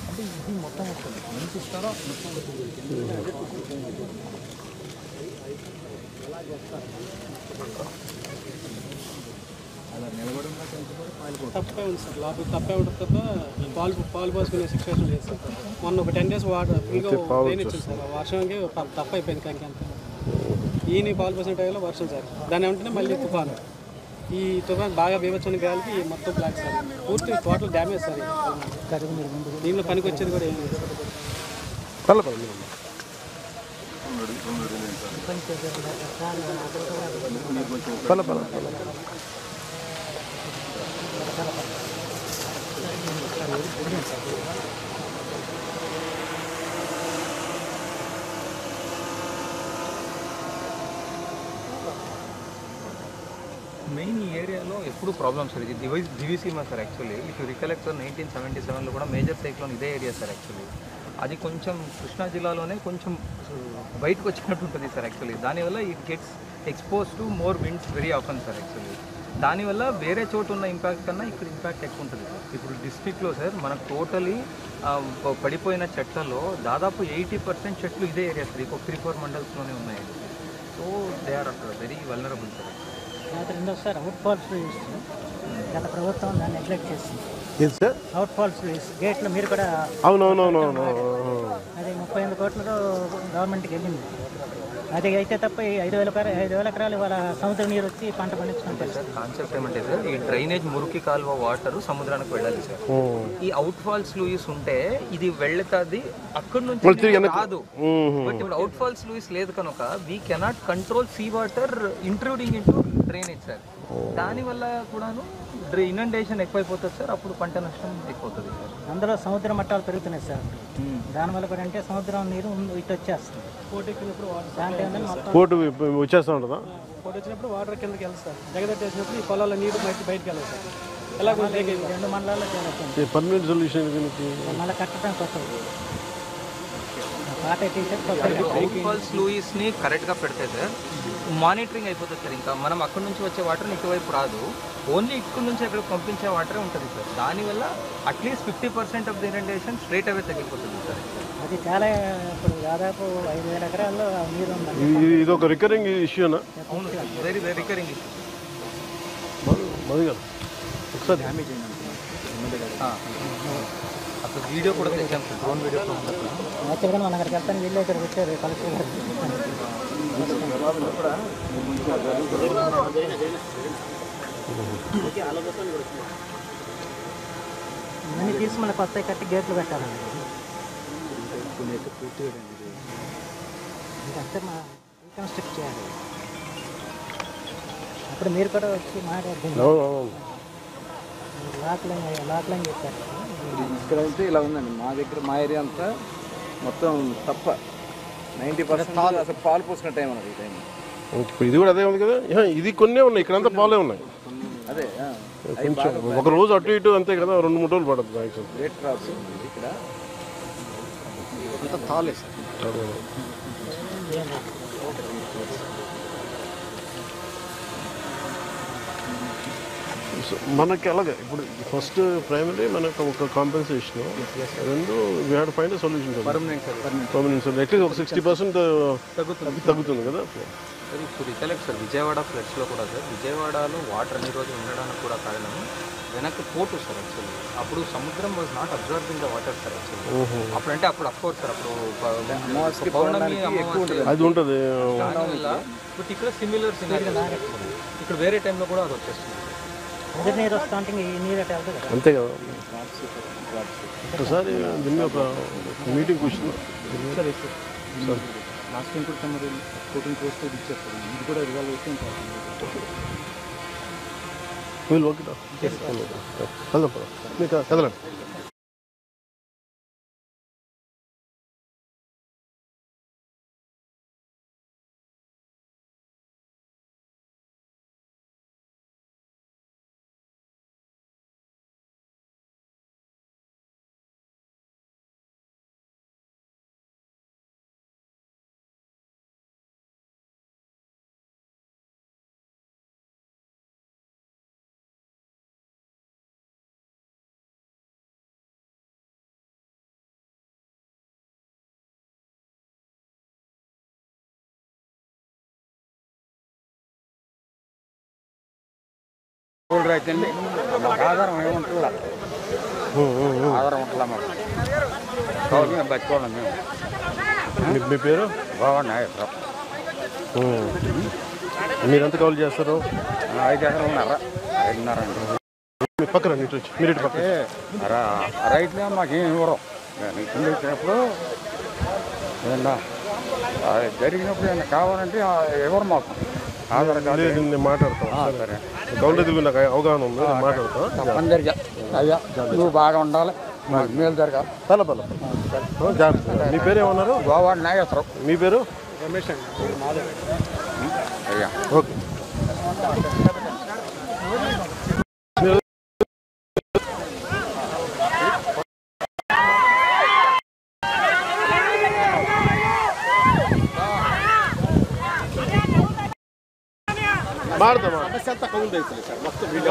అంటే ఇది మొత్తం వస్తుంది మంచి ఇస్తారో అలా నిలబడి తప్పే ఉంది సార్ లోపల తప్పే ఉంటుంది తప్ప పాలు పోసుకునే సిచ్యువేషన్ లేదు సార్. మొన్న ఒక 10 days వాటర్ ఫుల్గా రెయిన్ ఇచ్చింది సార్. వర్షంకి తప్ప అయిపోయింది కంకెంత. ఈయన పాలు పోసిన టైంలో వర్షం సార్. దాని వెంటనే మళ్ళీ తుఫాను. ఈ తుఫాన్ బాగా బీభత్సమైన గాలికి మొత్తం బ్లాక్ సార్. పూర్తి టోటల్ డ్యామేజ్ సార్. దీనిలో పనికి వచ్చేది కూడా ఏం లేదు మెయిన్ ఈ ఏరియాలో ఎప్పుడు ప్రాబ్లమ్ సార్. ఇది Diviseema sir. Actually if you recollect sir 1977లో కూడా మేజర్ సైక్లోన్ ఇదే ఏరియా సార్. యాక్చువల్లీ అది కొంచెం కృష్ణా జిల్లాలోనే కొంచెం బయటకు వచ్చినట్టు ఉంటుంది సార్. యాక్చువల్లీ దానివల్ల it gets expose to more winds very often sir. Actually దానివల్ల వేరే చోటు ఉన్న ఇంపాక్ట్ కన్నా ఇక్కడ ఇంపాక్ట్ ఎక్కువ ఉంటుంది సార్. ఇప్పుడు డిస్ట్రిక్ట్లో సార్ మనకు టోటలీ పడిపోయిన చెట్లలో దాదాపు 80% చెట్లు ఇదే ఏరియా సార్. ఇంకొక 3-4 మండల్స్లోనే ఉన్నాయండి. So they are very vulnerable sir. రెండోసారి అవుట్ ఫాల్స్ గత ప్రభుత్వం దాన్ని నెగ్లెక్ట్ చేసింది. అవుట్ ఫాల్స్ గేట్లు మీరు కూడా అవునవునవునవును అది 38 కోట్లతో గవర్నమెంట్కి వెళ్ళింది. అది అయితే తప్ప 5,000 ఎకరాలు ఇవాళ సముద్ర నీరు వచ్చి పంట పండించుకుంటారు సార్. కాన్సెప్ట్ ఏమంటే సార్ ఈ డ్రైనేజ్ మురికి కాలువ వాటర్ సముద్రానికి వెళ్ళాలి సార్. ఈ అవుట్ ఫాల్స్ లూయిస్ ఉంటే ఇది వెళ్తుంది అక్కడి నుంచి కాదు. బట్ ఇప్పుడు అవుట్ ఫాల్స్ లూయిస్ లేదు కనుక we cannot control sea water intruding into drainage sir. దానివల్ల కూడాను ఇనండేషన్ ఎక్కువైపోతుంది సార్. అప్పుడు పంట నష్టం ఎక్కువవుతుంది సార్. అందులో సముద్ర మట్టాలు పెరుగుతున్నాయి సార్. దానివల్ల కూడా అంటే సముద్రం నీరు ఇటు వచ్చేస్తుంది. పోటీ ఎక్కినప్పుడు కోటు వచ్చేస్తూ ఉంటుందా? పోటీ వచ్చినప్పుడు వాటర్ కిందకి వెళ్తుంది సార్. జగదట్టేసినప్పుడు ఈ పొలాల నీరు బయటకు వెళ్ళదు సార్. ఎలా 2 మండలాల్లో చేయాలి. పర్మనెంట్ సొల్యూషన్ మళ్ళీ కట్టడానికి వస్తుంది. పాత అవుట్ ఫాల్స్ లూయిస్ని కరెక్ట్గా పెడితే సార్ మానిటరింగ్ అయిపోతుంది సార్. ఇంకా మనం అక్కడి నుంచి వచ్చే వాటర్ ఇటువైపు రాదు. ఓన్లీ ఇక్కడ నుంచి అక్కడికి పంపించే వాటరే ఉంటుంది సార్. దానివల్ల at least 50% of the inundation straight away తగ్గిపోతుంది సార్. అది చాలా ఇప్పుడు దాదాపు 5,000 ఎకరాల్లో నీరు ఉంది. ఇది ఒక రికరింగ్ ఇష్యూనా? అవును sir, very very recurring issue. ఒకసారి డ్యామేజ్ అయింది అసలు వీడియో కూడా తెచ్చాం సార్. డ్రోన్ వీడియో యాక్చువల్గా మన అక్కడికి వెళ్తాను వీళ్ళు ఇక్కడ పెట్టారు కలెక్టర్ గారు. ఇవన్నీ తీసి మళ్ళీ కొత్త కట్టి గేట్లు పెట్టాలండి. ఇదంతా మా రీకన్స్ట్రక్ట్ చేయాలి. అప్పుడు మీరు కూడా వచ్చి మాట్లాడుతుంది. లాక్లైన్ చెప్పారు. ఇక్కడ అయితే ఇలా ఉందండి. మా దగ్గర మా ఏరియా అంతా మొత్తం తప్ప 90% అసలు పాలు పోసుకున్న టైం అన్నది ఈ టైం. ఇది కూడా అదే ఉంది కదా. ఇది కొన్నే ఉన్నాయి, ఇక్కడంతా పాలే ఉన్నాయి. అదే కొంచెం ఒక రోజు అటు ఇటు అంతే కదా, 2-3 రోజులు పడుతుంది. గ్రేట్ క్రాప్స్ ఇక్కడ అంతా తాలే సార్. మనకి అలాగే ఇప్పుడు ఫస్ట్ ప్రైమరీ మనకు ఒక కాంపెన్సేషన్, రెండు we had find solution. Permanent solution at least ఒక 60% తగ్గుతుంది కదా. సార్ ఇప్పుడు రికలెక్ట్ సార్ విజయవాడ ఫ్లడ్స్లో కూడా సార్ విజయవాడలో వాటర్ అన్ని రోజులు ఉండడానికి కూడా కారణం వెనక్కి పోటు సార్. యాక్చువల్లీ అప్పుడు సముద్రం was not observing the water sir. Actually అప్పుడంటే అప్పుడు అఫ్కోర్స్ సార్ అప్పుడు పౌర్ణమి అది ఉంటుంది. బట్ ఇక్కడ సిమిలర్ సినారియో ఇక్కడ వేరే టైంలో కూడా అది వచ్చేస్తుంది. నీరు వస్తూ ఉంటే నీరు అట్లా అంతే కదా. ఒకసారి దీన్ని ఒక మీటింగ్ కూర్చున్నాం సార్. లాస్ట్ టైం కూడా మరి 14 crores ఇచ్చారు సార్. ఇది కూడా రివాల్వ్ వీళ్ళు ఓకే మీకు కదలండి. కూలి రైతు అండి మాకు ఆధారం ఏముంటుందా ఆధారం ఉంటుందా మాకు కాబట్టి మేము బతుకోవాలి మేము మీ పేరు బాగుంది నాగేశ్వరం మీరెంత కౌలు చేస్తారు 5 ఎకరాలు ఉన్నారా 5.5 అండి మీ పక్కన ఇటు వచ్చి మీరు ఇటు పక్కన రైతులే మాకేం ఇవ్వరు కింద వచ్చినప్పుడు ఏమన్నా జరిగినప్పుడు ఏమన్నా కావాలంటే ఎవరు మాకు ఆధార్ కార్డు నేను మాట్లాడతాను సరే కౌలు రైతులు నాకు అవగాహన ఉంది నేను మాట్లాడతాను తప్పనిసరిగా అయ్యా నువ్వు బాగా ఉండాలి మాకు మేలు జరగాలి పల జాగ్రత్త మీ పేరు ఏమన్నారు గోవాడు నాగేశ్వరం మీ పేరు రమేష్ అండి మాధవ్ అయ్యా ఓకే ಮಾಡ್ದ